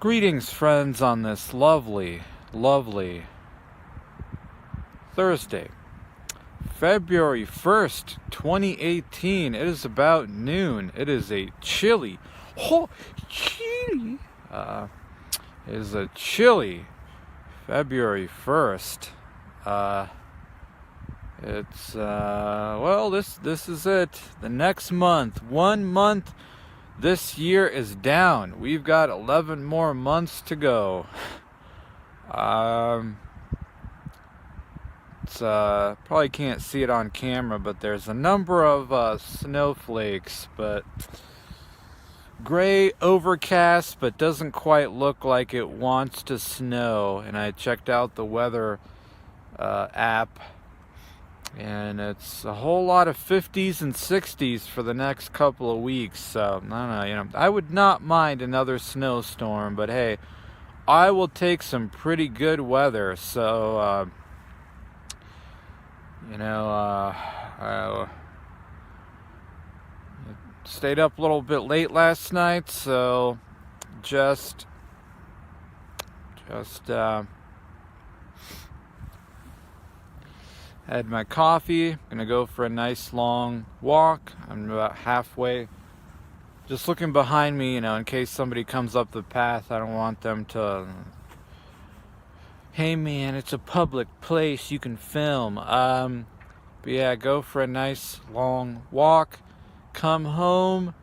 Greetings, friends, on this lovely, lovely Thursday, February 1st, 2018. It is about noon. It is a chilly, it is a chilly February 1st. This is it. The next month, 1 month. This year is down. We've got 11 more months to go. Probably can't see it on camera, but there's a number of snowflakes, but gray, overcast, but doesn't quite look like it wants to snow. And I checked out the weather app, and it's a whole lot of 50s and 60s for the next couple of weeks. So I don't know, I would not mind another snowstorm, but hey, I will take some pretty good weather. So I stayed up a little bit late last night, so just had my coffee. Gonna go for a nice long walk. I'm about halfway. Just looking behind me, in case somebody comes up the path. I don't want them to, hey man, it's a public place, you can film. But yeah, go for a nice long walk. Come home.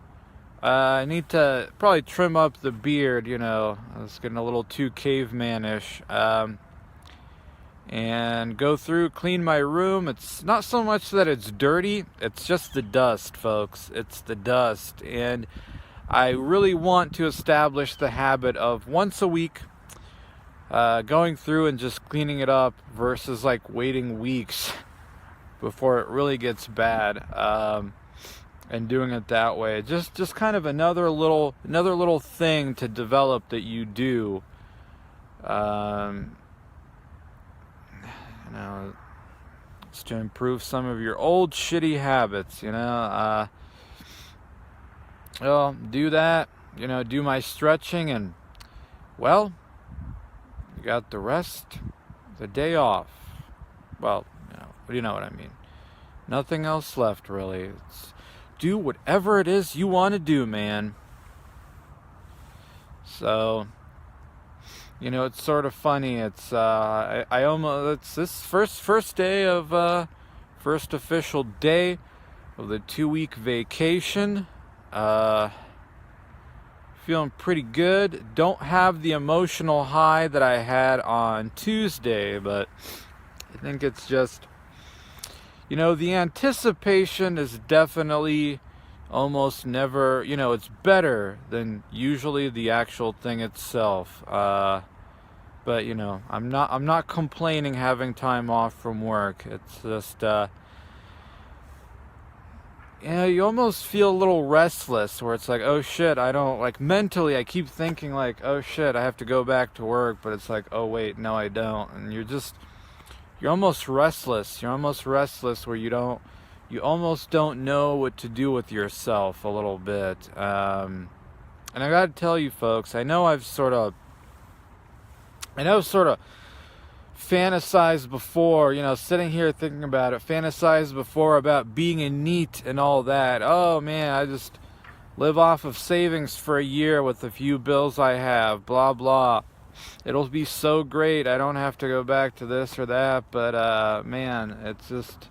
I need to probably trim up the beard, I was getting a little too cavemanish. And go through, clean my room. It's not so much that it's dirty, it's just the dust, folks. It's the dust. And I really want to establish the habit of once a week going through and just cleaning it up versus like waiting weeks before it really gets bad, and doing it that way. Just kind of another little thing to develop that you do. It's to improve some of your old shitty habits, do that, do my stretching, and, well, you got the rest of the day off. Well, you know what I mean. Nothing else left, really. It's do whatever it is you want to do, man. So, it's sort of funny. It's it's this first day of first official day of the 2-week vacation. Feeling pretty good. Don't have the emotional high that I had on Tuesday, but I think it's just, the anticipation is definitely almost never, it's better than usually the actual thing itself. But I'm not complaining having time off from work. It's just you almost feel a little restless, where it's like, oh shit, I don't, like, mentally I keep thinking like, oh shit, I have to go back to work, but it's like, oh wait, no I don't. And you're almost restless. You're almost restless where you almost don't know what to do with yourself a little bit. And I gotta tell you folks, I know I've sort of fantasized before, sitting here thinking about it, fantasized before about being a NEET and all that. Oh man, I just live off of savings for a year with the few bills I have, blah blah. It'll be so great, I don't have to go back to this or that, but man, it's just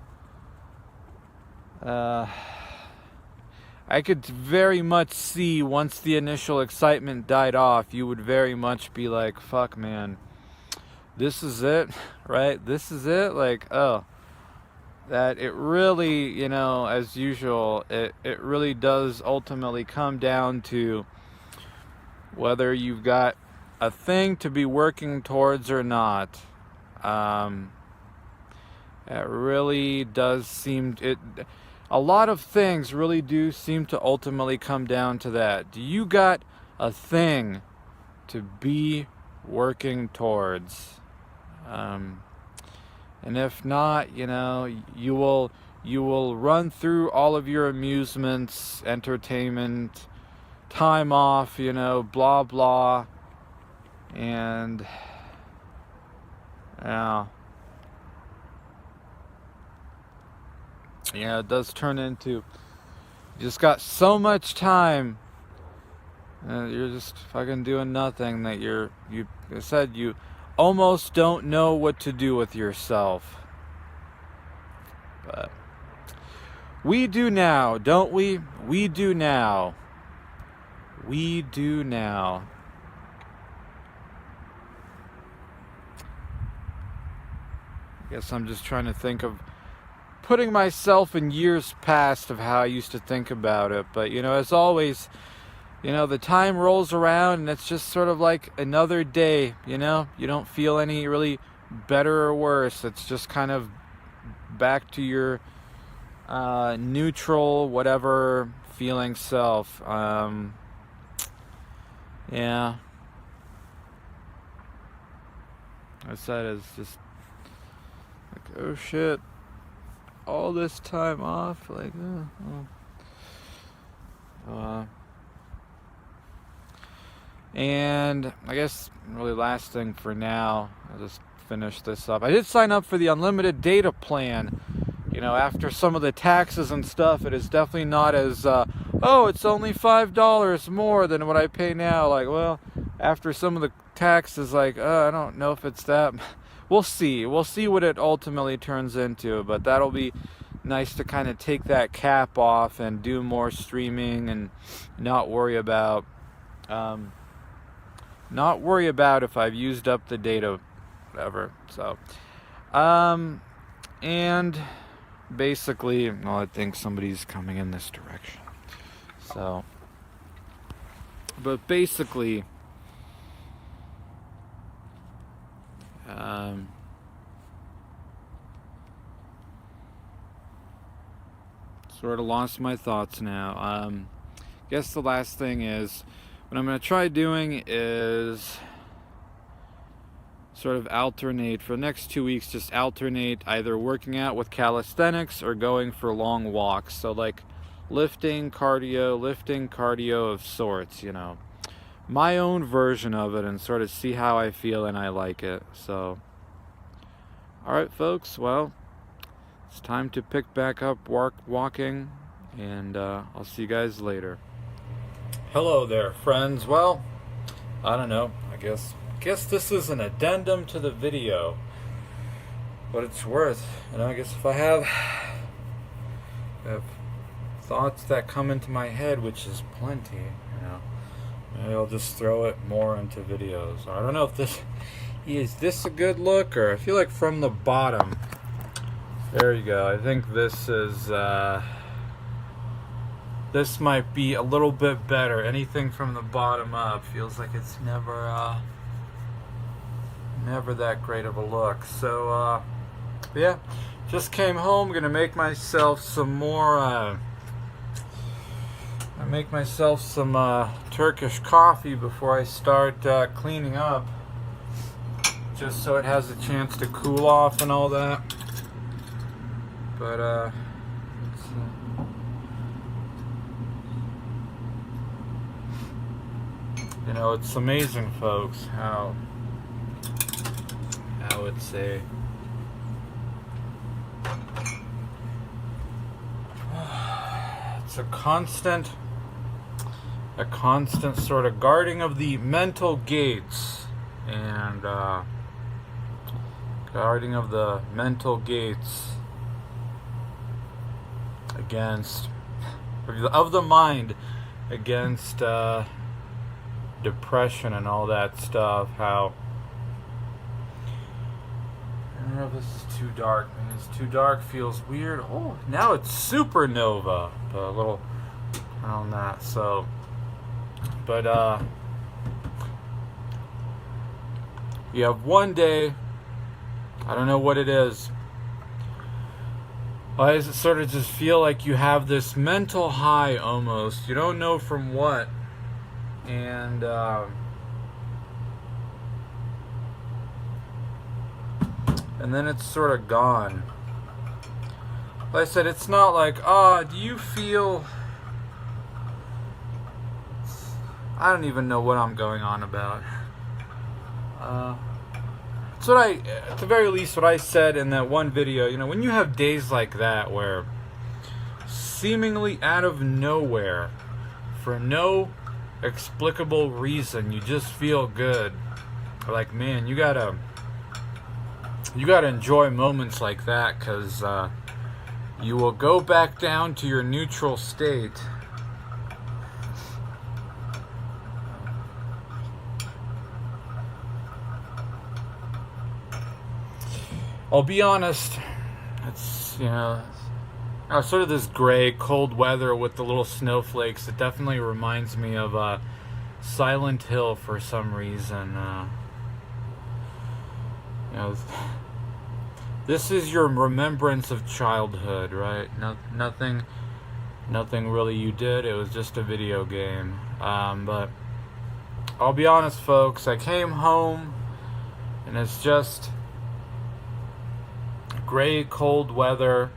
I could very much see, once the initial excitement died off, you would very much be like, fuck man, this is it, right? This is it, like, oh, that it really, as usual, it really does ultimately come down to whether you've got a thing to be working towards or not. It really does seem, a lot of things really do seem to ultimately come down to that. Do you got a thing to be working towards? And if not, you will run through all of your amusements, entertainment, time off, blah blah, And yeah, it does turn into, you just got so much time and you're just fucking doing nothing, that you said you almost don't know what to do with yourself. But we do now, don't we? We do now. We do now. I guess I'm just trying to think of putting myself in years past of how I used to think about it. But, as always, the time rolls around and it's just sort of like another day, you don't feel any really better or worse. It's just kind of back to your neutral, whatever feeling self. Yeah. I said it's just like, oh shit, all this time off, like, and I guess really last thing for now, I'll just finish this up. I did sign up for the unlimited data plan. After some of the taxes and stuff, it is definitely not as, it's only $5 more than what I pay now. Like, well, after some of the taxes, like, I don't know if it's that. We'll see. We'll see what it ultimately turns into, but that'll be nice to kind of take that cap off and do more streaming and not worry about if I've used up the data, whatever. So, and basically, I think somebody's coming in this direction. So, but basically, sort of lost my thoughts now. Guess the last thing is, what I'm going to try doing is sort of alternate for the next 2 weeks, just alternate either working out with calisthenics or going for long walks. So like lifting cardio of sorts, my own version of it, and sort of see how I feel and I like it. So, alright folks, well, it's time to pick back up walking, and I'll see you guys later. Hello there, friends. Well, I don't know, I guess this is an addendum to the video, but it's worth, I guess if I have thoughts that come into my head, which is plenty, maybe I'll just throw it more into videos. I don't know if is this a good look, or I feel like from the bottom, there you go. I think this is, this might be a little bit better. Anything from the bottom up feels like it's never that great of a look. So, yeah, just came home. Gonna make myself some more, Turkish coffee before I start cleaning up, just so it has a chance to cool off and all that. But it's amazing, folks, how it's a constant sort of guarding of the mental gates, and guarding of the mental gates against, of the mind against depression and all that stuff. How, I don't know if this is too dark. It's too dark, feels weird. Oh, now it's supernova, but a little on that. So, but you have one day, I don't know what it is. Why does it sort of just feel like you have this mental high almost? You don't know from what. And then it's sort of gone. Like I said, it's not like, do you feel... I don't even know what I'm going on about. That's what at the very least, what I said in that one video. You know, when you have days like that where seemingly out of nowhere, for no explicable reason, you just feel good. Like, man, you gotta enjoy moments like that, because you will go back down to your neutral state. I'll be honest, it's, you know, sort of this gray, cold weather with the little snowflakes. It definitely reminds me of Silent Hill for some reason. You know, this is your remembrance of childhood, right? Nothing really you did. It was just a video game. But I'll be honest, folks. I came home, and it's just gray, cold weather.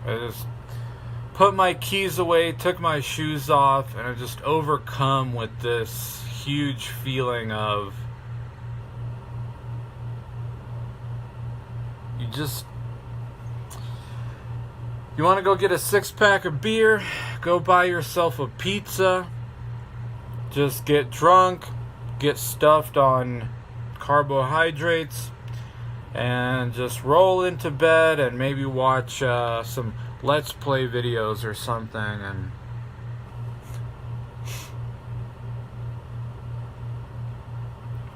I just put my keys away, took my shoes off, and I'm just overcome with this huge feeling of you want to go get a 6-pack of beer, go buy yourself a pizza, just get drunk, get stuffed on carbohydrates, and just roll into bed and maybe watch some Let's Play videos or something. And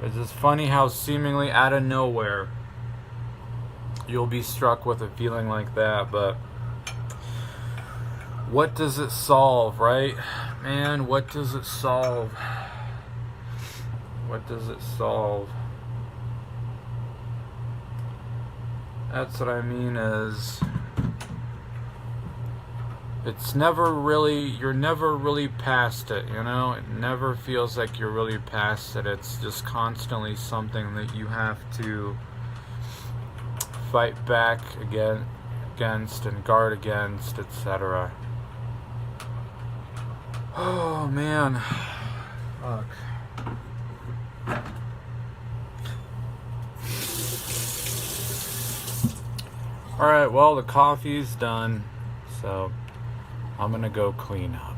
it's just funny how seemingly out of nowhere you'll be struck with a feeling like that. But what does it solve, right? Man, what does it solve? What does it solve? That's what I mean is, it's never really, you're never really past it, you know? It never feels like you're really past it. It's just constantly something that you have to fight back against and guard against, etc. Oh, man. Fuck. Alright, well, the coffee's done, so I'm gonna go clean up.